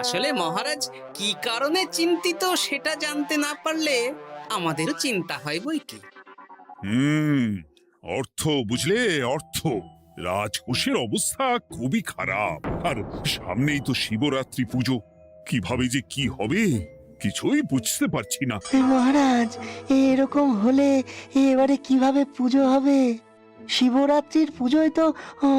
আসলে মহারাজ কি কারণে চিন্তিত সেটা জানতে না পারলে আমাদেরও চিন্তা হয় বই কি। হুম অর্থ বুঝলে, অর্থ। রাজকোষের অবস্থা খুবই খারাপ, আর সামনেই তো শিবরাত্রি পুজো। কিভাবে যে কি হবে কিছুই বুঝতে পারছি না। মহারাজ, এরকম হলে এবারে কিভাবে পুজো হবে? শিবরাত্রির পুজোয় তো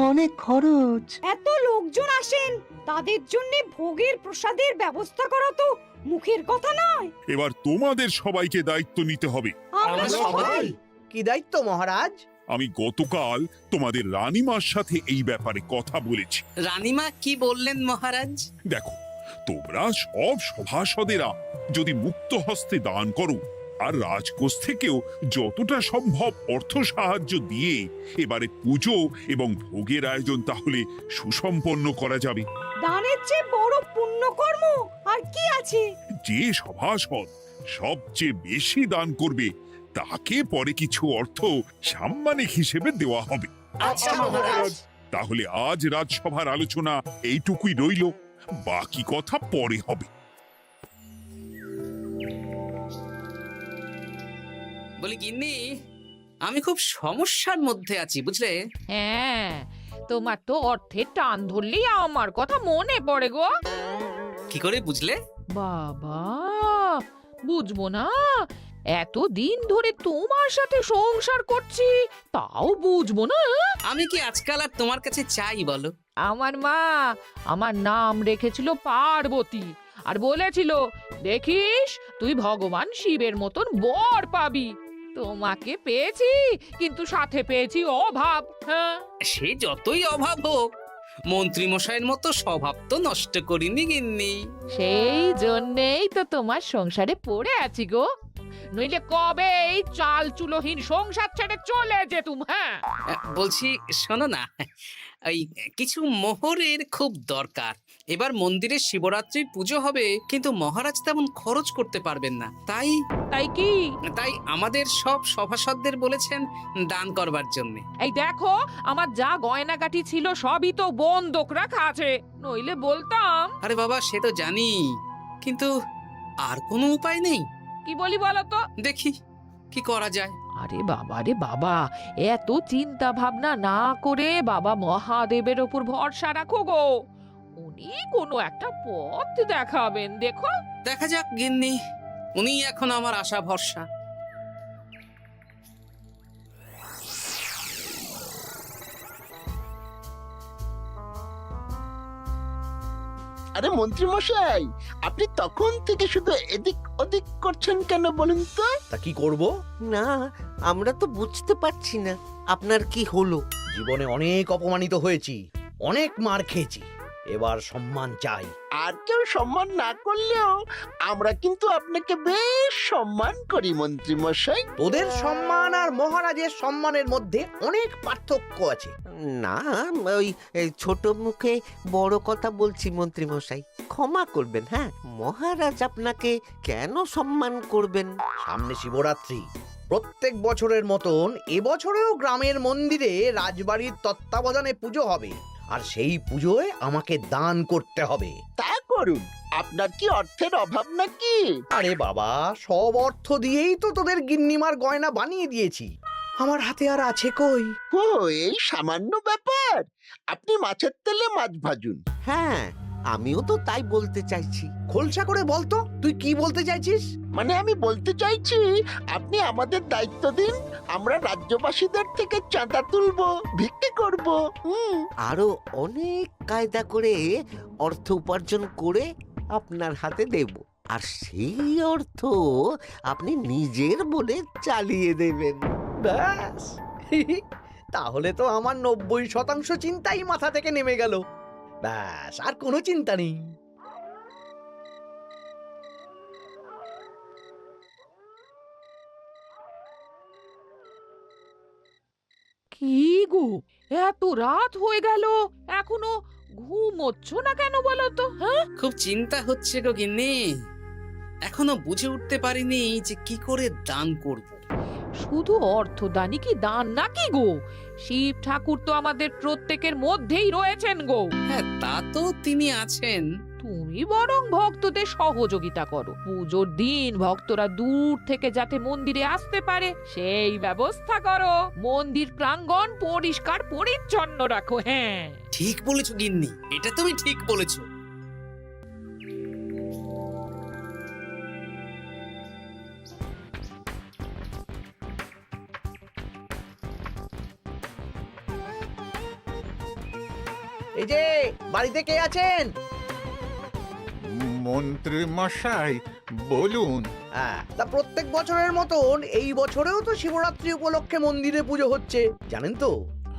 অনেক খরচ। এত লোকজন আসেন, তাদের জন্য ভোগের প্রসাদের ব্যবস্থা করা তো মুখের কথা নয়। এবার তোমাদের সবাইকে দায়িত্ব নিতে হবে। আমরা সবাই কি দায়িত্ব মহারাজ? আমি গতকাল তোমাদের রানীমার সাথে এই ব্যাপারে কথা বলেছি। রানীমা কি বললেন মহারাজ? দেখো, তোমরা সব সভাসদেরা যদি মুক্ত হস্তে দান করো আর রাজকোষ থেকেও যতটা সম্ভব অর্থ সাহায্য দিয়ে এবারে পুজো এবং ভোগের আয়োজন তাহলে সুসম্পন্ন করা যাবে। দানের চেয়ে বড় পুণ্যকর্ম আর কি আছে? যে সভাসদ সবচেয়ে বেশি দান করবে তাকে পরে কিছু অর্থ সাম্মানিক হিসেবে দেওয়া হবে। আচ্ছা মহারাজ। তাহলে আজ রাজসভার আলোচনা এইটুকুই রইল, বাকি কথা পরে হবে। বলি গিন্নি, আমি খুব সমস্যার মধ্যে আছি বুঝলে। হ্যাঁ, তোমার তো অর্থের টান ধরলেই আমার কথা মনে পড়ে গো। কি করে বুঝলে? বাবা, বুঝবো না? এতদিন ধরে তোমার সাথে সংসার করছি, তাও বুঝবো না? আমি কি আজকাল আর তোমার কাছে চাই বলো? আমার মা আমার নাম রেখেছিল পার্বতী, আর বলেছিল দেখিস তুই ভগবান শিবের মতন বর পাবি। তোমাকে পেয়েছি, কিন্তু সাথে পেয়েছি অভাব। হ্যাঁ, সে যতই অভাব হোক, মন্ত্রী মশাইয়ের মতো স্বভাব তো নষ্ট করিনি গিন্নি। সেই জন্যেই তো তোমার সংসারে পড়ে আছি গো, নইলে কবে এই চাল চুলোহীন সংসার ছেড়ে চলে যেতুম। হ্যাঁ, বলছি শোনো না, ওই কিছু মোহরের খুব দরকার। এবার মন্দিরে শিবরাত্রির পুজো হবে, কিন্তু মহারাজ তেমন খরচ করতে পারবেন না। তাই তাই কি? তাই আমাদের সব সভাসদদের বলেছেন দান করবার জন্য। এই দেখো, আমার যা গয়নাগাটি ছিল সবই তো বন্ধক রাখা আছে, নইলে বলতাম। আরে বাবা, সে তো জানি, কিন্তু আর কোনো উপায় নেই। কি বলি বলো তো? দেখি কি করা যায়। আরে বাবা রে বাবা, এত চিন্তা ভাবনা না করে বাবা মহাদেবের ওপর ভরসা রাখো গো, উনি কোনো একটা পথ দেখাবেন। দেখো, দেখা যাক গিন্নি, উনি এখন আমার আশা ভরসা। আরে মন্ত্রী মশাই, আপনি তখন থেকে শুধু এদিক ওদিক করছেন কেন বলুন তো? তা কি করব? না, আমরা তো বুঝতে পারছি না আপনার কি হলো। জীবনে অনেক অপমানিত হয়েছি, অনেক মার খেয়েছি, এবার সম্মান চাই। আর কেউ সম্মান না করলেও আমরা কিন্তু আপনাকে বেশ সম্মান করি মন্ত্রী মশাই। তোদের সম্মান আর মহারাজের সম্মানের মধ্যে অনেক পার্থক্য আছে। না, ওই ছোট মুখে বড় কথা বলছি মন্ত্রী মশাই, ক্ষমা করবেন। হ্যাঁ, মহারাজ আপনাকে কেন সম্মান করবেন? সামনে শিবরাত্রি, প্রত্যেক বছরের মতন এবছরেও গ্রামের মন্দিরে রাজবাড়ির তত্ত্বাবধানে পুজো হবে, আর সেই পুজোয় আমাকে দান করতে হবে। তা করুন, আপনার কি অর্থের অভাব নাকি? আরে বাবা, সব অর্থ দিয়েই তো তোদের গিন্নিমার গয়না বানিয়ে দিয়েছি, আমার হাতে আর আছে কই? ও, এই সামান্য ব্যাপার। আপনি মাছের তেলে মাছ ভাজুন। হ্যাঁ, আমিও তো তাই বলতে চাইছি। খোলসা করে বলতো তুই কি বলতে চাইছিস? মানে আমি বলতে চাইছি, আপনি আমাদের দায়িত্ব দিন, আমরা রাজ্যবাসীদের থেকে চাঁদা তুলবো, ভিক্ষে করব। আরো অনেক কায়দা করে অর্থ উপার্জন করে আপনার হাতে দেব, আর সেই অর্থ আপনি নিজের বলে চালিয়ে দেবেন। ব্যাস, তাহলে তো আমার 90% চিন্তাই মাথা থেকে নেমে গেল। ব্যাস, আর কোনো চিন্তা নেই। কি গো, এত রাত হয়ে গেল, এখনো ঘুমোচ্ছ না কেন বলো তো? হ্যাঁ, খুব চিন্তা হচ্ছে গো গিন্নি, এখনো বুঝে উঠতে পারিনি যে কি করে দান করব। শুধু অর্থদানই কি দান নাকি গো? শিব ঠাকুর তো আমাদের প্রত্যেকের মধ্যেই রয়েছেন গো। হ্যাঁ, তা তো তিনি আছেন। তুমি বরং ভক্তদের সহযোগিতা করো। পুজোর দিন ভক্তরা দূর থেকে যাতে মন্দিরে আসতে পারে সেই ব্যবস্থা করো। মন্দির প্রাঙ্গণ পরিষ্কার পরিচ্ছন্ন রাখো। হ্যাঁ, ঠিক বলেছো গিন্নি, এটা তুমি ঠিক বলেছো। এই যে বাড়িতে কে আছেন? মন্ত্রী মশাই বলুন। হ্যাঁ, তা প্রত্যেক বছরের মতন এই বছরেও তো শিবরাত্রি উপলক্ষে মন্দিরে পুজো হচ্ছে, জানেন তো?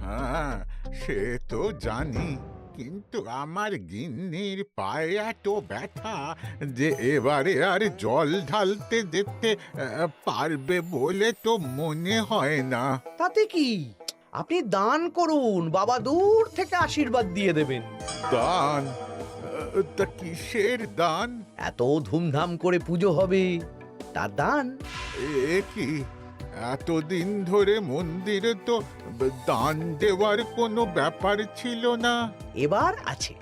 হ্যাঁ, সে তো জানি, কিন্তু আমার গিন্নির পায়ে এত ব্যথা যে এবারে আর জল ঢালতে যেতে পারবে বলে তো মনে হয় না। তাতে কি, আপনি দান করুন, বাবা দূর থেকে আশীর্বাদ দিয়ে দেবেন। দান? তা কিসের দান? এত ধুমধাম করে পুজো হবে, তার দান। এ কি, এতদিন ধরে মন্দিরে তো দান দেওয়ার কোনো ব্যাপার ছিল না। এবার আছে।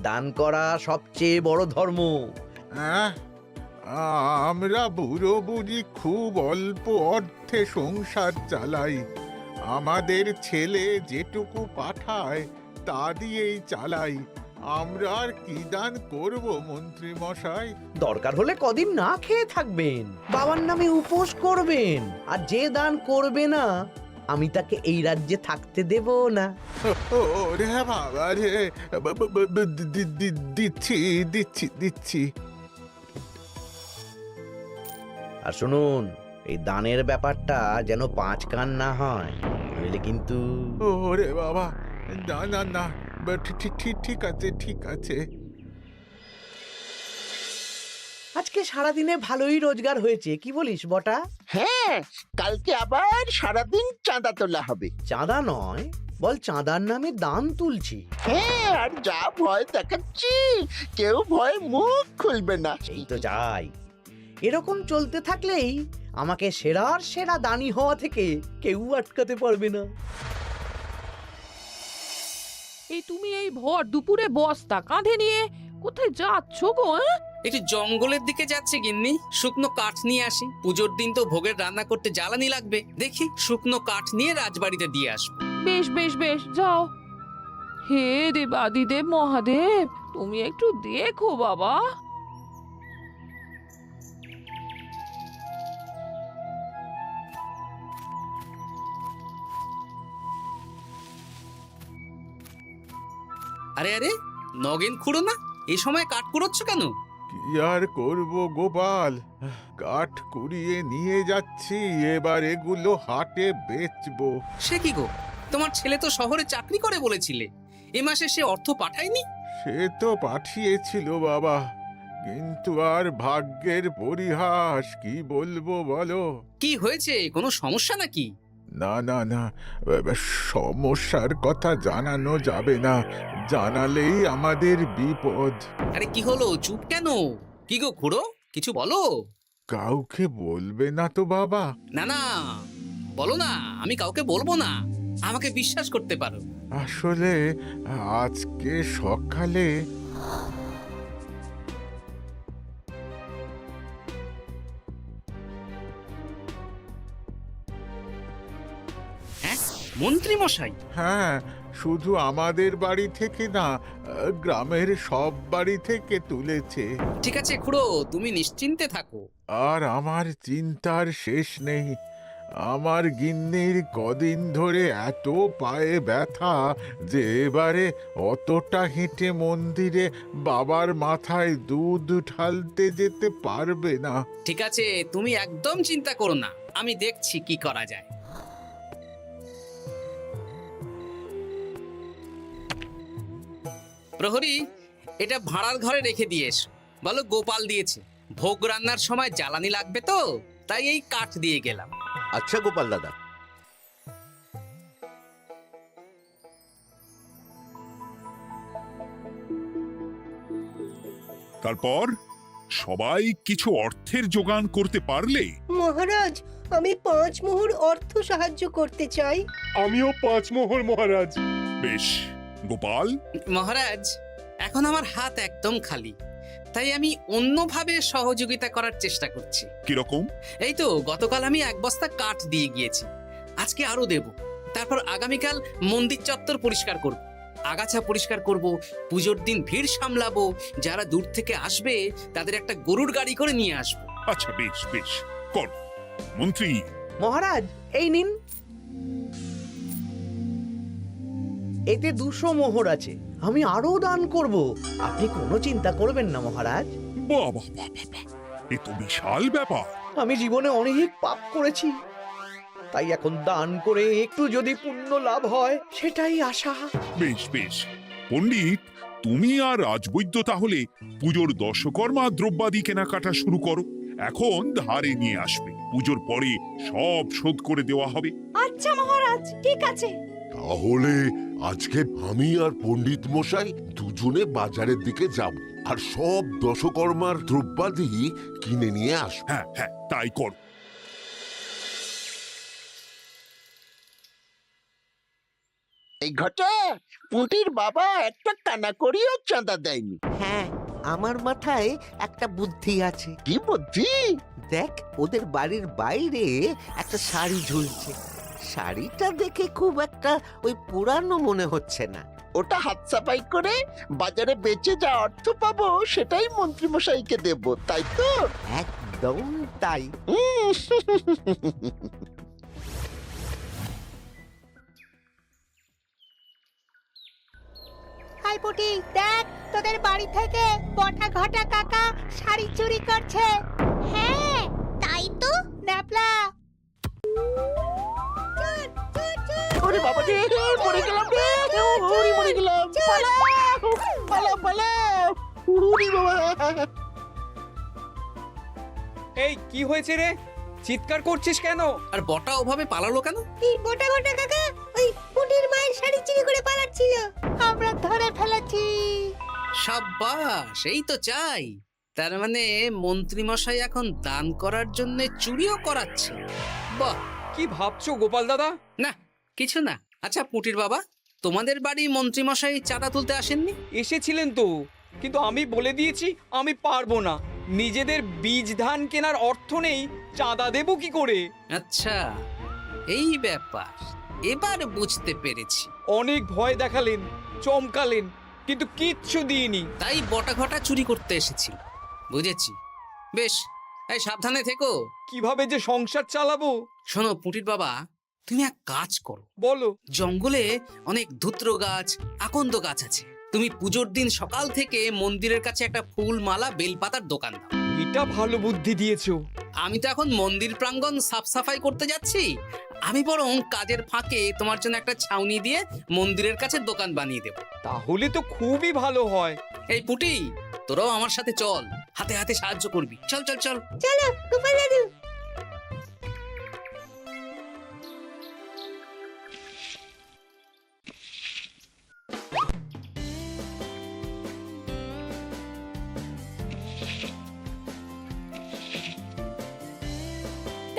দান করা সবচেয়ে বড় ধর্ম। হ্যাঁ, আমরা বুড়ো বুড়ি খুব অল্প অর্থে সংসার চালাই। আমাদের ছেলে যেটুকু পাঠায় তা দিয়েই চালাই। আমরা আর কি দান করব মন্ত্রী মশাই? দরকার হলে কদিন না খেয়ে থাকবেন, বাবার নামে উপোস করবেন, আর যে দান করবে না আমি তাকে এই রাজ্যে থাকতে দেব না। ওরে বাবা রে, দিচ্ছি দিচ্ছি দিচ্ছি। আর শুনুন, এই দানের ব্যাপারটা যেন 5 কান না হয়, নইলে কিন্তু। ওরে বাবা, না না না, ঠিক আছে ঠিক আছে। আজকে সারাদিনে ভালোই রোজগার হয়েছে, কি বলিস বটা? হ্যাঁ, কালকে আবার সারাদিন চাঁদা তোলা হবে। চাঁদা নয়, বল চাঁদার নামে দান তুলছি। হ্যাঁ, আর যা ভয় দেখাচ্ছি, কেউ ভয় মুখ খুলবে না। এই তো যাই, এরকম চলতে থাকলেই আমাকে সেরার সেরা দানি হওয়া থেকে কেউ আটকাতে পারবে না। এই তুমি এই ভর দুপুরে বস্তা কাঁধে নিয়ে কোথায় যাচ্ছ গো? একটু জঙ্গলের দিকে যাচ্ছে গিন্নি, শুকনো কাঠ নিয়ে আসি। পুজোর দিন তো ভোগের রান্না করতে জ্বালানি লাগবে, দেখি শুকনো কাঠ নিয়ে রাজবাড়িতে দিয়ে আসবো। বেশ বেশ বেশ, যাও। হে দেবাদিদেব মহাদেব, তুমি একটু দেখো বাবা। আরে আরে, নগেন খুঁড়ো না, এই সময় কাঠ কুড়োচ্ছ কেন? কি আর করব গোপাল, কাঠ কুড়িয়ে নিয়ে যাচ্ছি, এবার এগুলো হাটে বেচবো। সে কি গো, তোমার ছেলে তো শহরে চাকরি করে বলেছিলে, এ মাসে সে অর্থ পাঠায়নি? সে তো পাঠিয়েছিল বাবা, কিন্তু আর ভাগ্যের পরিহাস, কি বলবো বলো। কি হয়েছে, কোনো সমস্যা নাকি? না না না, সমস্যার কথা জানানো যাবে না, জানালেই আমাদের বিপদ। আরে কি হলো, চুপ কেন? কি গো খুড়ো, কিছু বলো। কাউকে বলবে না তো বাবা? না না, বলো না, আমি কাউকে বলবো না, আমাকে বিশ্বাস করতে পারো। আসলে আজকে সকালে হ্যাঁ, মন্ত্রী মশাই? হ্যাঁ, শুধু আমাদের বাড়ি থেকে না, গ্রামের সব বাড়ি থেকে তুলেছে। ঠিক আছে খুড়ো, তুমি নিশ্চিন্তে থাকো। আর আমার চিন্তার শেষ নেই। আমার গিন্নির কদিন ধরে এত পায়ে ব্যথা যে এবারে অতটা হেঁটে মন্দিরে বাবার মাথায় দুধ ঢালতে যেতে পারবে না। ঠিক আছে, তুমি একদম চিন্তা করো না, আমি দেখছি কি করা যায়। প্রহরী, এটা ভাড়ার ঘরে রেখে দিয়ে এসো। বলো গোপাল দিয়েছে, ভোগ রান্নার সময় জ্বালানি লাগবে তো, তাই এই কাঠ দিয়ে গেলাম। আচ্ছা গোপাল দাদা। তারপর সবাই কিছু অর্থের যোগান করতে পারলে। মহারাজ, আমি 5 মোহর অর্থ সাহায্য করতে চাই। আমিও 5 মোহর মহারাজ। বেশ, গোপাল, মহারাজ, এখন আমার হাত একদম খালি, তাই আমি অন্যভাবে সহযোগিতা করার চেষ্টা করছি। কিরকম? এই তো গতকাল আমি 1 বস্তা কাঠ দিয়ে গিয়েছি, আজকে আরো দেব। তারপর আগামীকাল মন্দির চত্বর পরিষ্কার করব, আগাছা পরিষ্কার করব, পুজোর দিন ভিড় সামলাবো, যারা দূর থেকে আসবে তাদের একটা গরুর গাড়ি করে নিয়ে আসবো। আচ্ছা, বেশ বেশ, কর। মন্ত্রী, মহারাজ এই নিন, এতে 200 মোহর আছে। আমি আরো দান করব, আপনি কোনো চিন্তা করবেন না মহারাজ। বাহ বাহ বাহ বাহ বাহ, এ তো বিশাল ব্যাপার। আমি জীবনে অনেক পাপ করেছি, তাই এখন দান করে একটু যদি পুণ্য লাভ হয় সেটাই আশা। বেশ বেশ, পণ্ডিত তুমি আর রাজবৈদ্য তাহলে পুজোর দশকর্মা দ্রব্যাদি কেনাকাটা শুরু করো। এখন ধারে নিয়ে আসবে, পুজোর পরে সব শোধ করে দেওয়া হবে। আচ্ছা মহারাজ, ঠিক আছে। তাহলে আজকে আমি আর পণ্ডিত মশাই দুজনে বাজারের দিকে যাব আর সব দশকর্মার দ্রব্যাদি কিনে নিয়ে আসবো। হ্যাঁ হ্যাঁ, তাই কর। এই ঘটা পুঁটির বাবা একটা কানা করিও চাঁদা দেয়নি। হ্যাঁ, আমার মাথায় একটা বুদ্ধি আছে। কি বুদ্ধি? দেখ, ওদের বাড়ির বাইরে একটা শাড়ি ঝুলছে। শাড়িটা দেখে খুব একটা ওই পুরানো মনে হচ্ছে না। ওটা হাত সাফাই করে বাজারে বেচে যা অর্থ পাবো সেটাই মন্ত্রী মশাইকে দেব, তাই তো? একদম তাই। হাই পুটি, দেখ তোদের বাড়ি থেকে বটা ঘটা কাকা শাড়ি চুরি করছে। হ্যাঁ তাই তো। ন্যাপলা, ওরে বাবা রে, মরে গেলাম রে, ওরে মরে গেলাম। পালাও পালাও পালাও, ওরে বাবা। এই কি হয়েছে রে, চিৎকার করছিস কেন? আর বটা ওভাবে পালালো কেন? এই বটা ঘটা কাকা ওই পুটির মায়ের শাড়ি চুরি করে পালাচ্ছিল, আমরা ধরে ফেলেছি। সাব্বাস, এই তো চাই। তার মানে মন্ত্রী মশাই এখন দান করার জন্য চুরিও করাচ্ছে। বাহ, কি ভাবছো গোপাল দাদা? না কিছু না। আচ্ছা পুটির বাবা, তোমাদের বাড়ি মন্ত্রী মশাই চাঁদা তুলতে আসেননি? এসেছিলেন তো, কিন্তু আমি বলে দিয়েছি আমি পারবো না। নিজেদের বীজ ধান কেনার অর্থ নেই, চাঁদা দেবো কি করে? আচ্ছা, এই ব্যাপার, এবার বুঝতে পেরেছি। অনেক ভয় দেখালেন, চমকালেন, কিন্তু কিচ্ছু দিইনি। তাই বটা ঘটা চুরি করতে এসেছিল, বুঝেছি। বেশ, এই সাবধানে থেকো। কিভাবে যে সংসার চালাবো? শোনো পুটির বাবা, তুমি এক কাজ করো। বলো। জঙ্গলে অনেক ধুত্র গাছ, আকন্দ গাছ আছে। তুমি পুজোর দিন সকাল থেকে মন্দিরের কাছে একটা ফুল মালা বেলপাতার দোকান দাও। এটা ভালো বুদ্ধি দিয়েছো। আমি তো এখন মন্দির প্রাঙ্গণ সাফ সাফাই করতে যাচ্ছি, আমি বরং কাজের ফাঁকে তোমার জন্য একটা ছাউনি দিয়ে মন্দিরের কাছে দোকান বানিয়ে দেব। তাহলে তো খুবই ভালো হয়। এই পুটি, তোরাও আমার সাথে চল, হাতে হাতে সাহায্য করবি। চল চল চল। চলো গোপাল দাদু।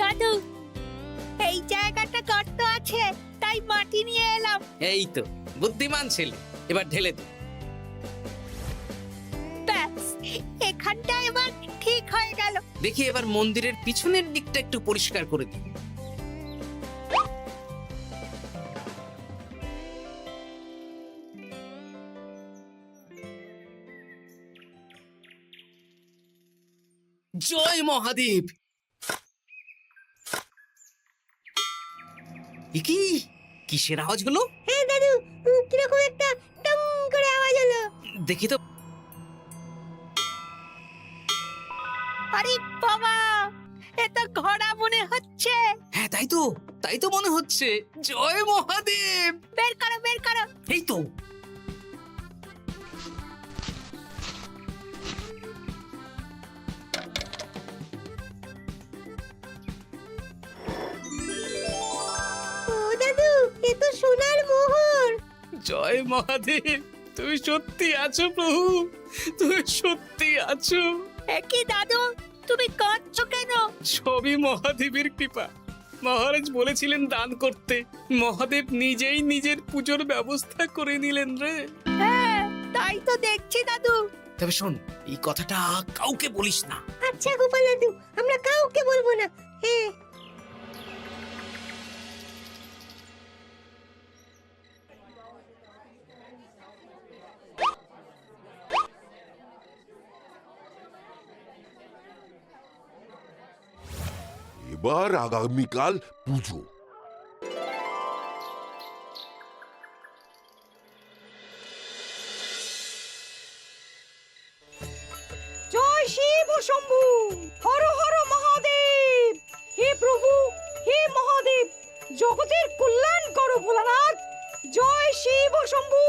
দাদু, এই জায়গাটা গর্ত আছে, তাই মাটি নিয়ে এলাম। এই তো বুদ্ধিমান ছেলে, এবার ঢেলে দে। ব্যাস, এখানটা এবার ঠিক হয়ে গেল। দেখি এবার মন্দিরের পিছনের দিকটা একটু পরিষ্কার করে দিই। জয় মহাদেব। কি কিসের আওয়াজ হলো? হ্যাঁ দাদু, কিরকম একটা টং করে আওয়াজ হলো। দেখি তো। আরে বাবা, এটা ঘোড়া মনে হচ্ছে। হ্যাঁ তাই তো মনে হচ্ছে। জয় মহাদেব। বের করো বের করো। এই তো। ও দাদু, এ তো সোনার মোহর। জয় মহাদেব, তুমি সত্যি আছো প্রভু, তুমি সত্যি আছো। একে দাদু, তুমি কাঁদছো কেন? সবই মহাদেবের কৃপা। মহারাজ বলেছিলেন দান করতে, মহাদেব নিজেই নিজের পুজোর ব্যবস্থা করে নিলেন রে। হ্যাঁ, তাই তো দেখছি দাদু। তবে শোন, এই কথাটা কাউকে বলিস না। আচ্ছা গোপাল দাদু, আমরা কাউকে বলবো না। হ্যাঁ। এবার আগামীকাল পুজো। জয় শিব শম্ভু, হর হর মহাদেব। হে প্রভু, হে মহাদেব, জগতের কল্যাণ করো ভোলানাথ। জয় শিব শম্ভু।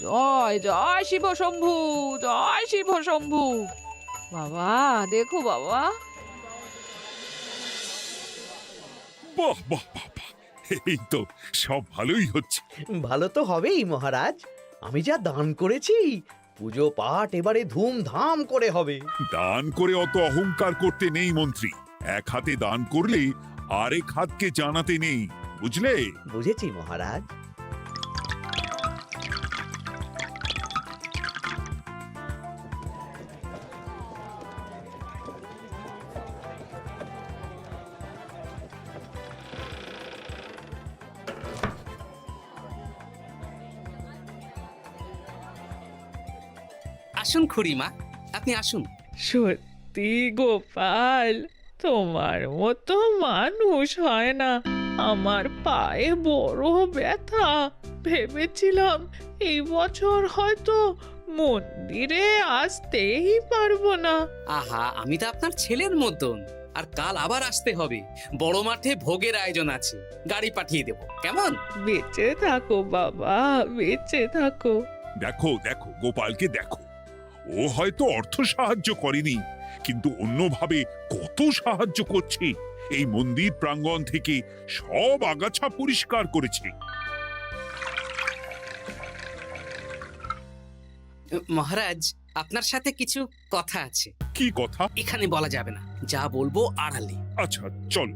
জয় জয় শিব শম্ভু, জয় শিব শম্ভু। বাবা দেখো বাবা, বাহ বাহ বাহ বাহ, এই তো সব ভালোই হচ্ছে। ভালো তো হবেই মহারাজ। আমি যা দান করেছি, পুজো পাঠ এবারে ধুমধাম করে হবে। দান করে অত অহংকার করতে নেই মন্ত্রী। এক হাতে দান করলে আরেক হাতকে জানাতে নেই, বুঝলে? বুঝেছি মহারাজ। আসুন খুড়িমা, আপনি আসুন। সত্যি গোপাল, তোমার মতো মানুষ হয় না। আমার পায়ে বড় ব্যথা, ভেবেছিলাম এই বছর হয়তো মন্দিরে আসতেই পারবো না। আহা, আমি তো আপনার ছেলের মতন। আর কাল আবার আসতে হবে, বড় মাঠে ভোগের আয়োজন আছে, গাড়ি পাঠিয়ে দেব, কেমন? বেঁচে থাকো বাবা, বেঁচে থাকো। দেখো দেখো গোপালকে দেখো, ও হয়তো অর্থ সাহায্য করেনি, কিন্তু অন্যভাবে কত সাহায্য করছে। এই মন্দির প্রাঙ্গণ থেকে সব আগাছা পরিষ্কার করেছে। মহারাজ, আপনার সাথে কিছু কথা আছে। কি কথা? এখানে বলা যাবে না, যা বলবো আড়ালে। আচ্ছা চল।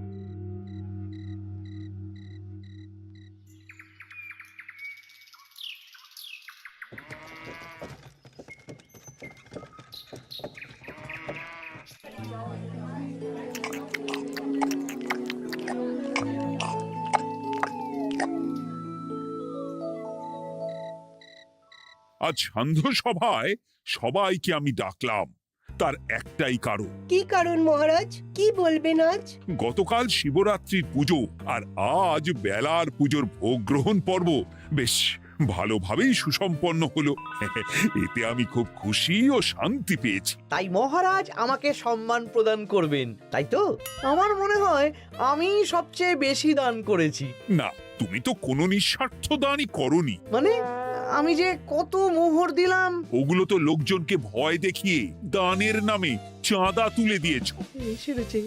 আজ সান্ধ্য সভায় সবাইকে আমি ডাকলাম, তার একটাই কারণ। কি কারণ মহারাজ? কি বলবেন আজ? গতকাল শিবরাত্রির পুজো আর আজ বেলার পুজোর ভোগ গ্রহণ পর্ব বেশ ভালোভাবেই সুসম্পন্ন হলো। এতে আমি খুব খুশি ও শান্তি পেয়েছি। তাই মহারাজ আমাকে সম্মান প্রদান করবেন, তাই তো? আমার মনে হয় আমি সবচেয়ে বেশি দান করেছি। না, তুমি তো কোনো নিঃস্বার্থ দানই করনি। মানে আমি যে কত মোহর দিলাম। ওগুলো তো লোকজনকে ভয় দেখিয়ে দানের নামে চাঁদা তুলে দিয়েছো। সেরেছে,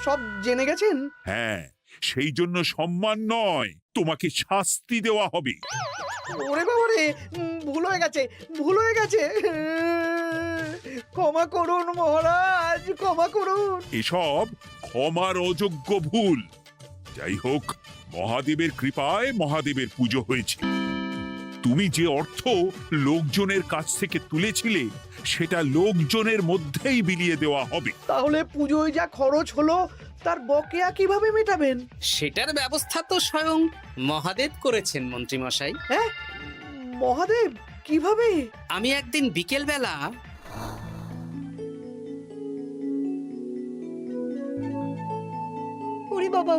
সব জেনে গেছেন। হ্যাঁ, সেই জন্য সম্মান নয়, তোমাকে শাস্তি দেওয়া হবে। ওরে বাবা রে, ভুল হয়ে গেছে, ভুল হয়ে গেছে। ক্ষমা করুন মহারাজ, ক্ষমা করুন। এসব ক্ষমার অযোগ্য ভুল। যাই হোক, মহাদেবের কৃপায় মহাদেবের পুজো হয়েছে। তুমি যে অর্থ লোকজনের কাছ থেকে তুলেছিলে সেটা লোকজনের মধ্যেই বিলিয়ে দেওয়া হবে। তাহলে পুজোয় যা খরচ হলো তার বকেয়া কিভাবে মেটাবেন? সেটার ব্যবস্থা তো স্বয়ং মহাদেব করেছেন মন্ত্রী মশাই। হ্যাঁ, মহাদেব কিভাবে? আমি একদিন বিকেল বেলা ওরে বাবা,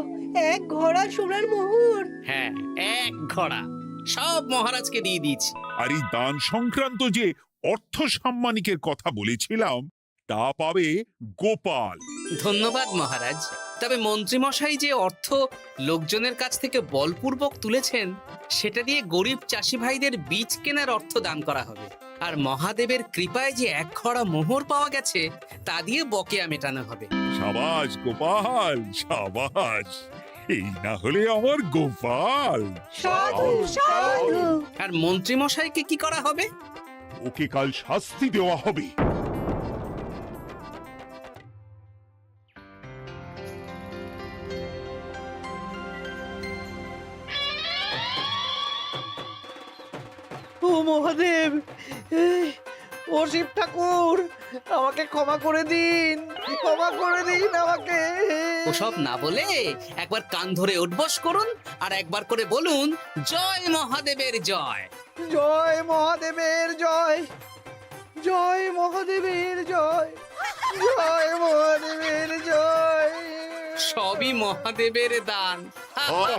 এক ঘোড়া সোনার মোহর। হ্যাঁ, এক ঘোড়া সব মহারাজকে দিয়ে দিয়েছি। আর এই দান সংক্রান্ত যে অর্থ সাম্মানিকের কথা বলেছিলাম তা পাবে গোপাল। ধন্যবাদ মহারাজ। তবে মন্ত্রী মশাই যে অর্থ লোকজনের কাছ থেকে বলপূর্বক তুলেছেন সেটা দিয়ে গরিব চাষি ভাইদের বীজ কেনার অর্থ দান করা হবে। আর মহাদেবের কৃপায় যে এক খড়া মোহর পাওয়া গেছে তা দিয়ে বকেয়া মেটানো হবে। সাবাস গোপাল, সাবাস। এই না হলে আমার গোপাল। সাধু সাধু। আর মন্ত্রী মশাইকে কি করা হবে? ওকে কাল শাস্তি দেওয়া হবে। ও মহাদেব, ও শিব ঠাকুর, আমাকে ক্ষমা করে দিন, ক্ষমা করে দিন আমাকে। ওসব না বলে একবার কান ধরে উঠবস করুন আর একবার করে বলুন জয় মহাদেবের জয়। জয় মহাদেবের জয়, জয় মহাদেবের জয়, জয় মহাদেবের জয়। সবই মহাদেবের দান।